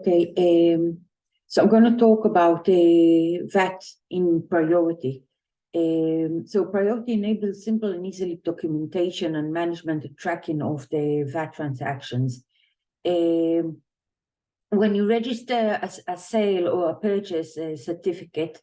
Okay, so I'm going to talk about VAT in Priority. So Priority enables simple and easily documentation and management and tracking of the VAT transactions. When you register a sale or a purchase certificate,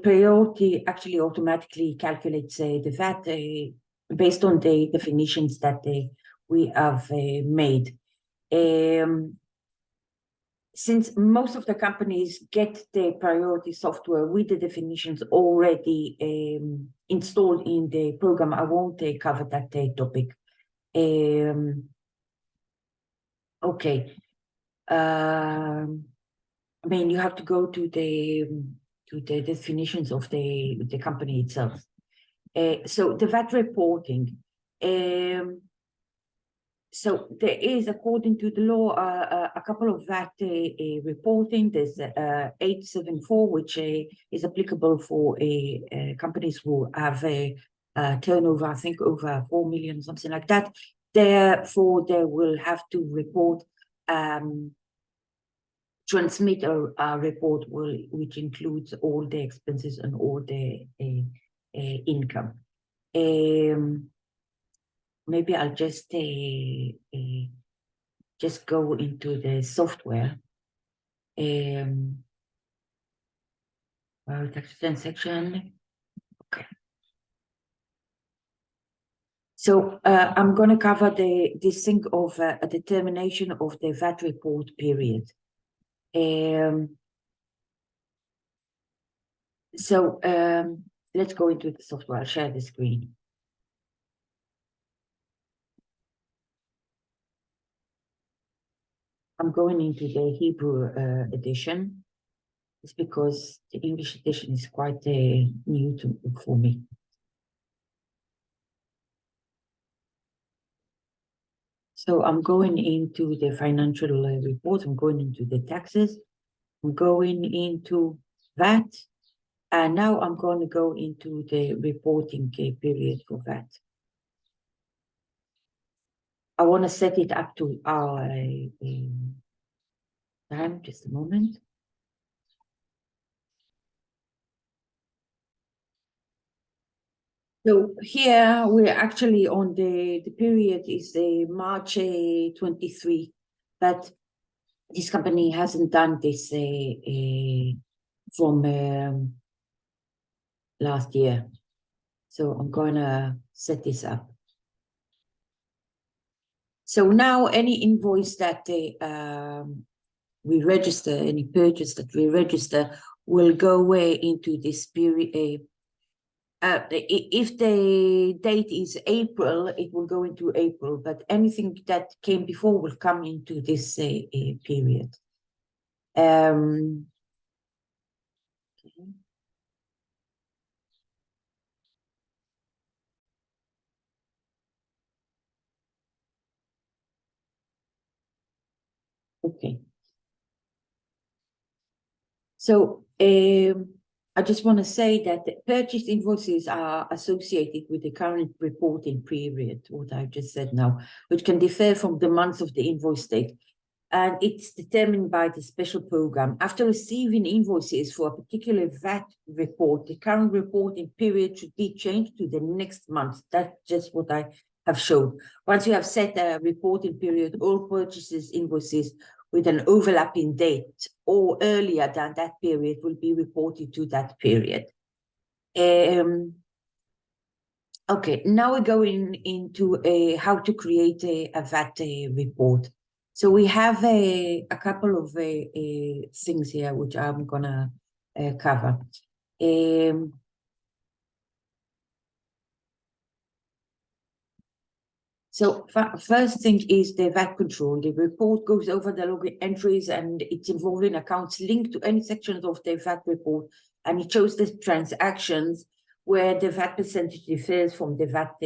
Priority actually automatically calculates the VAT based on the definitions that we have made. Since most of the companies get the Priority software with the definitions already installed in the program, I won't cover that topic. Okay. I mean, you have to go to the definitions of the company itself. So the VAT reporting. So there is, according to the law, a couple of VAT reporting. There's 874, which is applicable for companies who have a turnover, I think, over 4 million, something like that. Therefore, they will have to report, transmit a report which includes all the expenses and all the income. Maybe I'll just go into the software. Tax transaction. Okay. So I'm going to cover this thing of a determination of the VAT report period. So let's go into the software. I'll share the screen. I'm going into the Hebrew edition. It's because the English edition is quite new for me. So I'm going into the financial report. I'm going into the taxes. I'm going into VAT. And now I'm going to go into the reporting period for VAT. I want to set it up to our time, just a moment. So here we're actually on the period is March 23, but this company hasn't done this from last year. So I'm going to set this up. So now any invoice that we register, any purchase that we register will go away into this period. If the date is April, it will go into April, but anything that came before will come into this period. Okay. So I just want to say that the purchase invoices are associated with the current reporting period, what I just said now, which can differ from the months of the invoice date. And it's determined by the special program. After receiving invoices for a particular VAT report, the current reporting period should be changed to the next month. That's just what I have shown. Once you have set a reporting period, all purchases invoices with an overlapping date or earlier than that period will be reported to that period. Okay, now we're going into how to create a VAT report. So we have a couple of things here which I'm gonna cover. So first thing is the VAT control. The report goes over the log entries and it's involving accounts linked to any sections of the VAT report, and it shows the transactions where the VAT percentage differs from the VAT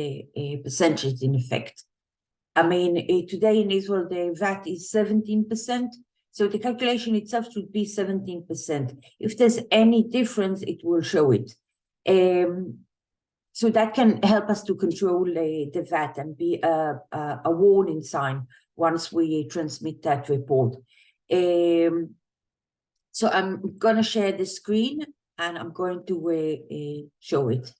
percentage in effect. I mean, today in Israel, the VAT is 17%. So the calculation itself should be 17%. If there's any difference, it will show it. So that can help us to control the VAT and be a warning sign once we transmit that report. So I'm gonna share the screen and I'm going to show it.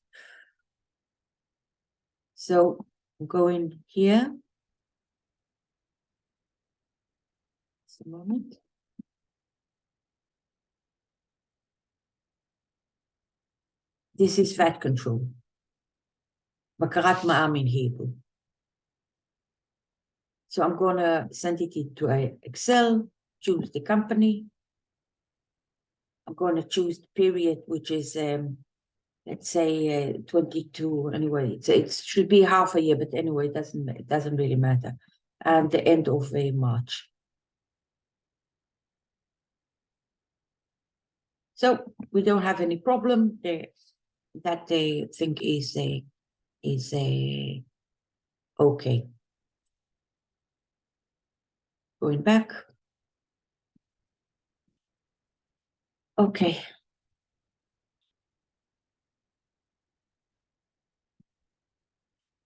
So I'm going here. Just a moment. This is VAT control. Bakarat Ma'am in Hebrew. So I'm gonna send it into Excel, choose the company. I'm gonna choose the period, which is let's say 22. Anyway, it should be half a year, but anyway, it doesn't really matter. And the end of March. So we don't have any problem there. That they think is okay. Going back. Okay.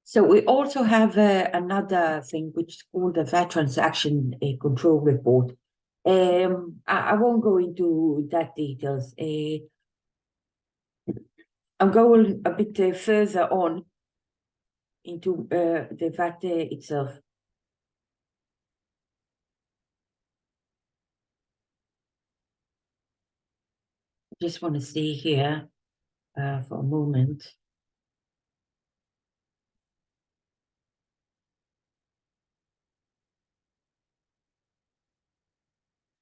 So we also have another thing which is called the VAT transaction control report. I won't go into that details. I'm going a bit further on into the VAT itself. Just want to stay here for a moment.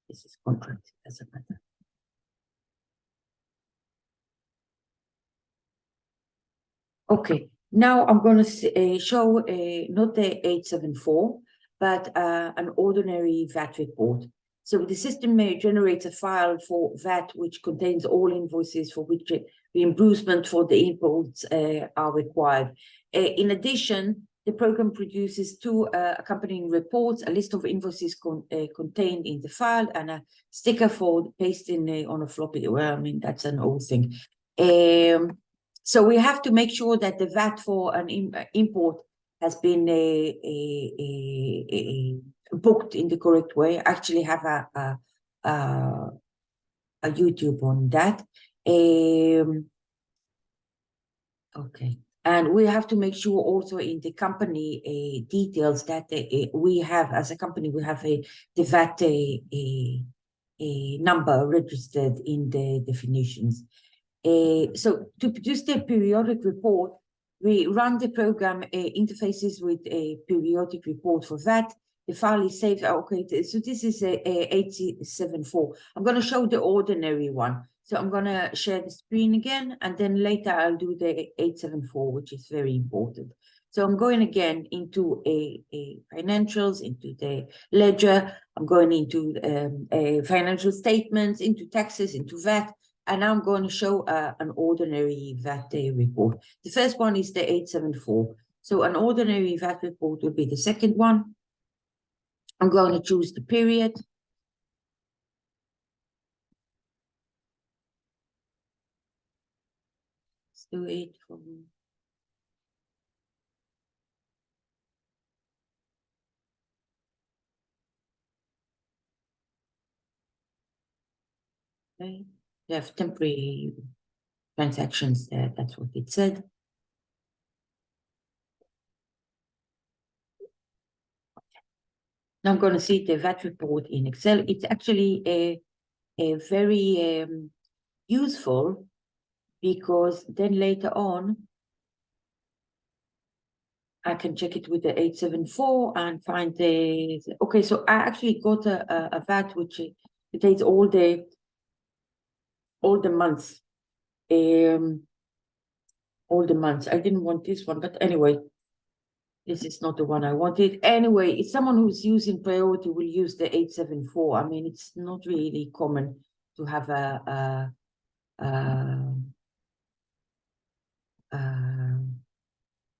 This is contract, doesn't matter. Okay, now I'm going to show not the 874, but an ordinary VAT report. So the system may generate a file for VAT which contains all invoices for which reimbursement for the imports are required. In addition, the program produces two accompanying reports, a list of invoices contained in the file, and a sticker for pasting on a floppy. Well, I mean, that's an old thing. So we have to make sure that the VAT for an import has been booked in the correct way. I actually have a YouTube on that. Okay. And we have to make sure also in the company details that we have, as a company, we have the VAT number registered in the definitions. So to produce the periodic report, we run the program interfaces with a periodic report for VAT. The file is saved. Okay, so this is a 874. I'm going to show the ordinary one. So I'm going to share the screen again, and then later I'll do the 874, which is very important. So I'm going again into a financials, into the ledger. I'm going into financial statements, into taxes, into VAT. And I'm going to show an ordinary VAT report. The first one is the 874. So an ordinary VAT report will be the second one. I'm going to choose the period. Let's do it from... Okay. You have temporary transactions there. That's what it said. Now I'm going to see the VAT report in Excel. It's actually a very useful, because then later on, I can check it with the 874 and find the... Okay, so I actually got a VAT which contains all the months. All the months. I didn't want this one, but anyway, this is not the one I wanted. Anyway, it's someone who's using priority will use the 874. I mean, it's not really common to have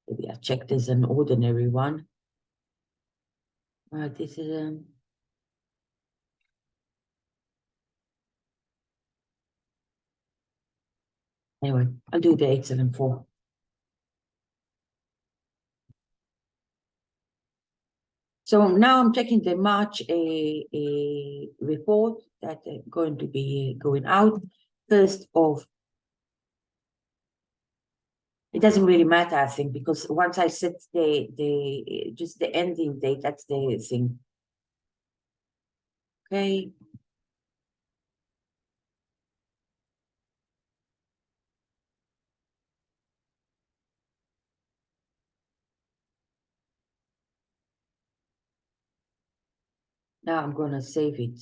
maybe I checked as an ordinary one. This is anyway, I'll do the 874. So now I'm checking the March a report that going to be going out 1st of. It doesn't really matter, I think, because once I set the just the ending date, that's the thing. Okay. Now I'm gonna save it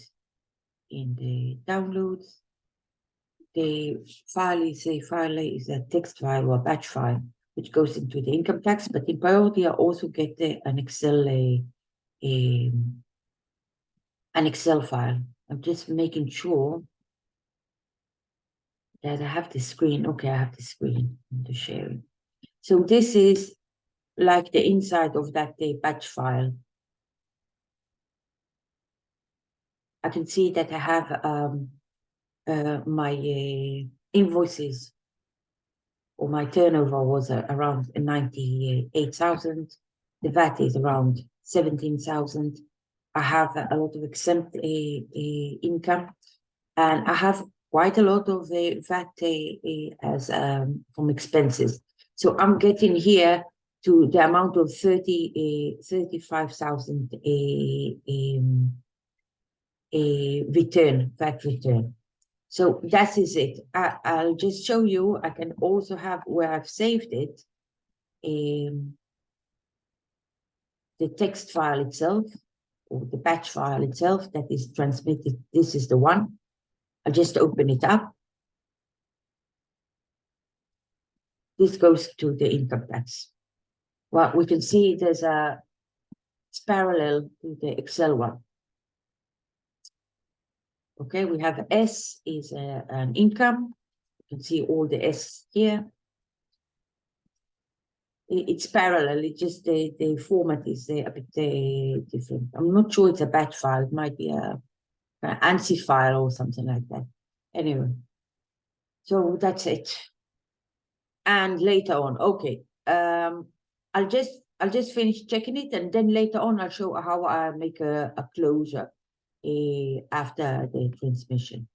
in the downloads. The file is a text file or a batch file, which goes into the income tax, but in priority I also get an Excel file. I'm just making sure that I have the screen. Okay, I have the screen to share it. So this is like the inside of that batch file. I can see that I have my invoices, or my turnover was around 98,000. The VAT is around 17,000. I have a lot of exempt income, and I have quite a lot of VAT as from expenses. So I'm getting here to the amount of 35,000 VAT return. So that is it. I'll just show you. I can also have where I've saved it, the text file itself, or the batch file itself that is transmitted. This is the one. I'll just open it up. This goes to the income tax. Well, we can see it's parallel to the Excel one. Okay, we have S is an income. You can see all the S here. It's parallel. It's just the format is a bit different. I'm not sure it's a batch file. It might be an ANSI file or something like that. Anyway, so that's it. And later on, okay, I'll just finish checking it, and then later on I'll show how I make a closure after the transmission.